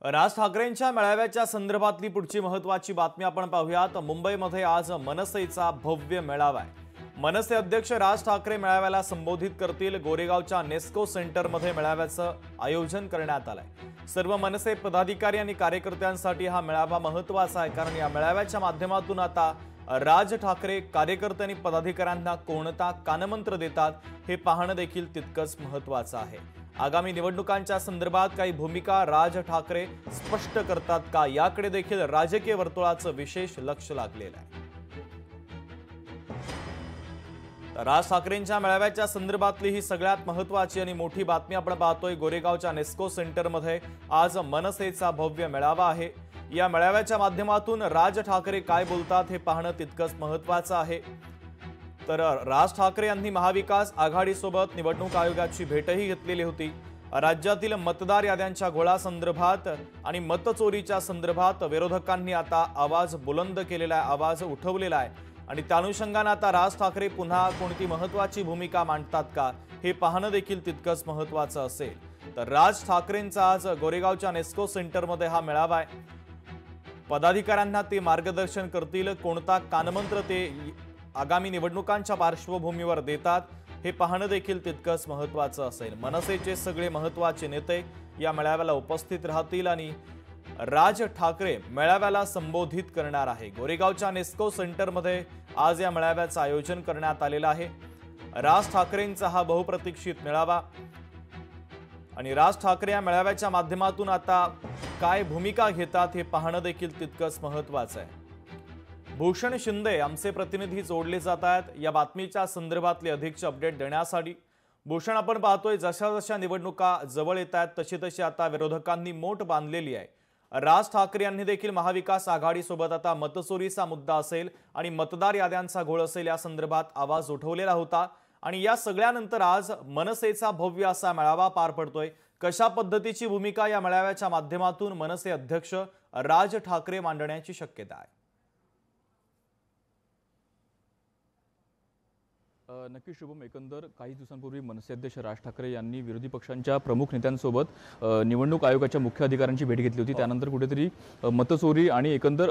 राज ठाकरेंच्या मेळाव्याच्या संदर्भातली पुढची महत्त्वाची बातमी आपण पाहूयात। मुंबईमध्ये आज मनसेचा भव्य मेळावा आहे। मनसे अध्यक्ष राज ठाकरे मेळाव्याला संबोधित करतील। गोरेगावच्या नेस्को सेंटरमध्ये मेळाव्याचं आयोजन करण्यात आलंय। सर्व मनसे पदाधिकारी आणि कार्यकर्त्यांसाठी हा मेळावा महत्त्वाचा आहे, कारण या मेळाव्याच्या माध्यमातून आता राज ठाकरे कार्यकर्ते आणि पदाधिकाऱ्यांना कोणता कानमंत्र देतात हे पाहणं देखील तितकंच महत्त्वाचं आहे। आगामी निवडणुकांच्या संदर्भात काही भूमिका राज ठाकरे स्पष्ट करतात का, याकडे देखील राजकीय वर्तुळाचं विशेष लक्ष लागलेलं आहे। राज ठाकरेंच्या मेळाव्याच्या संदर्भातली ही सगळ्यात महत्त्वाची आणि मोठी बातमी आपण पाहतोय। गोरेगावच्या नेस्को सेंटरमध्ये आज मनसेचा भव्य मेळावा आहे। या मेळाव्याच्या माध्यमातून राज ठाकरे काय बोलतात हे पाहणं तितकंच महत्त्वाचं आहे। तर राज ठाकरे यांनी महाविकास आघाडीसोबत निवडणूक आयोगाची भेटही घेतलेली होती। राज्यातील मतदार याद्यांच्या घोळासंदर्भात आणि मतचोरीच्या संदर्भात विरोधकांनी आता आवाज बुलंद केलेला आहे, आवाज उठवलेला आहे आणि त्या अनुषंगाने आता राज ठाकरे पुन्हा कोणती महत्त्वाची भूमिका मांडतात का हे पाहणं देखील तितकंच महत्त्वाचं असेल। तर राज ठाकरेंचा आज गोरेगावच्या नेस्को सेंटरमध्ये हा मेळावा आहे। पदाधिकाऱ्यांना ते मार्गदर्शन करतील, कोणता कानमंत्र ते आगामी निवडणुकांच्या पार्श्वभूमीवर देतात हे पाहणं देखील तितकंच महत्त्वाचं असेल। मनसेचे सगळे महत्त्वाचे नेते या मेळाव्याला उपस्थित राहतील आणि राज ठाकरे मेळाव्याला संबोधित करणार आहे। गोरेगावच्या नेस्को सेंटरमध्ये आज या मेळाव्याचं आयोजन करण्यात आलेलं आहे। राज ठाकरेंचा हा बहुप्रतीक्षित मेळावा आणि राज ठाकरे या मेळाव्याच्या माध्यमातून आता काय भूमिका घेतात हे पाहणं देखील तितकंच महत्त्वाचं आहे। भूषण शिंदे आमचे प्रतिनिधी जोडले जात आहेत या बातमीच्या संदर्भातले अधिकचे अपडेट देण्यासाठी। भूषण, आपण पाहतोय जशा जशा निवडणुका जवळ येत आहेत तशी तशी आता विरोधकांनी मोठ बांधलेली आहे। राज ठाकरे यांनी देखील महाविकास आघाडीसोबत आता मतचोरीचा मुद्दा असेल आणि मतदार याद्यांचा घोळ असेल या संदर्भात आवाज उठवलेला होता आणि या सगळ्यानंतर आज मनसेचा भव्य असा मेळावा पार पडतोय। कशा पद्धतीची भूमिका या मेळाव्याच्या माध्यमातून मनसे अध्यक्ष राज ठाकरे मांडण्याची शक्यता आहे? नक्की शुभम, एकंदर काही दिवसांपूर्वी मनसे अध्यक्ष राज ठाकरे यांनी विरोधी पक्षांच्या प्रमुख नेत्यांसोबत निवडणूक आयोगाच्या मुख्य अधिकाऱ्यांची भेट घेतली होती। त्यानंतर कुठेतरी मतचोरी आणि एकंदर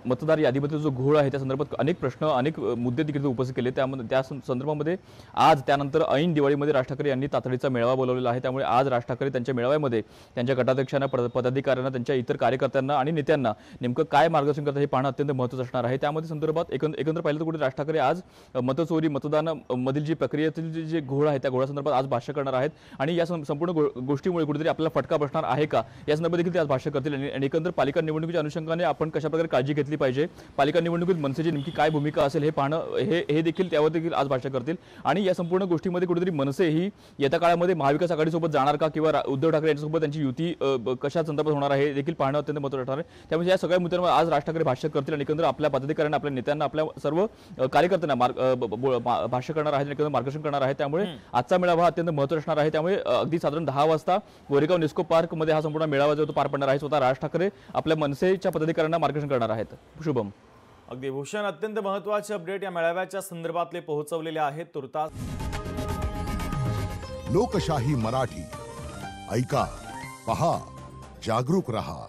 मतदार यादीमध्ये जो घोळ आहे त्या संदर्भात अनेक प्रश्न, अनेक मुद्दे देखील उपस्थित केले। त्या संदर्भामध्ये आज त्यानंतर ऐन दिवाळीमध्ये राज ठाकरे यांनी तातडीचा मेळावा बोलावलेला आहे। त्यामुळे आज राज ठाकरे त्यांच्या मेळाव्यामध्ये त्यांच्या गटाध्यक्षांना, पदाधिकाऱ्यांना, त्यांच्या इतर कार्यकर्त्यांना आणि नेत्यांना नेमकं काय मार्गदर्शन करतात हे पाहणं अत्यंत महत्त्वाचं असणार आहे। त्यामध्ये संदर्भात एकंदर पाहिलं तर कुठे राज ठाकरे आज मतचोरी, मतदान मधील जी प्रक्रियेतील जे घोळ आहे त्या घोळासंदर्भात आज भाष्य करणार आहेत आणि या संपूर्ण गोष्टीमुळे कुठेतरी आपल्याला फटका बसणार आहे का या संदर्भात देखील ते आज भाष्य करतील। आणि एकंदर पालिका निवडणुकीच्या अनुषंगाने आपण कशा प्रकारे काळजी घेतली पाहिजे, पालिका निवडणुकीत मनसेची नेमकी काय भूमिका असेल हे पाहणं हे देखील त्यावर देखील आज भाष्य करतील। आणि या संपूर्ण गोष्टीमध्ये कुठेतरी मनसे ही येत्या काळामध्ये महाविकास आघाडीसोबत जाणार का किंवा उद्धव ठाकरे यांच्यासोबत त्यांची युती कशा संदर्भात होणार आहे हे देखील पाहणं अत्यंत महत्त्वाचं ठरणार आहे। त्यामुळे या सगळ्या मुद्द्यांवर आज राज ठाकरे भाष्य करतील आणि एकंदर आपल्या पदाधिकाऱ्यांना, आपल्या नेत्यांना, आपल्या सर्व कार्यकर्त्यांना भाष्य करणार आहेत, मार्गदर्शन करणार आहे। त्यामुळे आजचा मेळावा अत्यंत महत्त्वाचा असणार आहे। त्यामुळे अगदी साधारण 10 वाजता गोरेगाव नेस्को पार्क मध्ये हा संपूर्ण मेळावा जो पार पडणार आहे। स्वतः राज ठाकरे आपल्या मनसेच्या पदाधिकाऱ्यांना मार्गदर्शन करणार आहेत। शुभम, अगदी भूषण, अत्यंत महत्त्वाचे अपडेट या मेळाव्याच्या संदर्भातले पोहोचवलेले आहेत। तुर्तास लोकशाही मराठी ऐका, पहा, जागरूक रहा।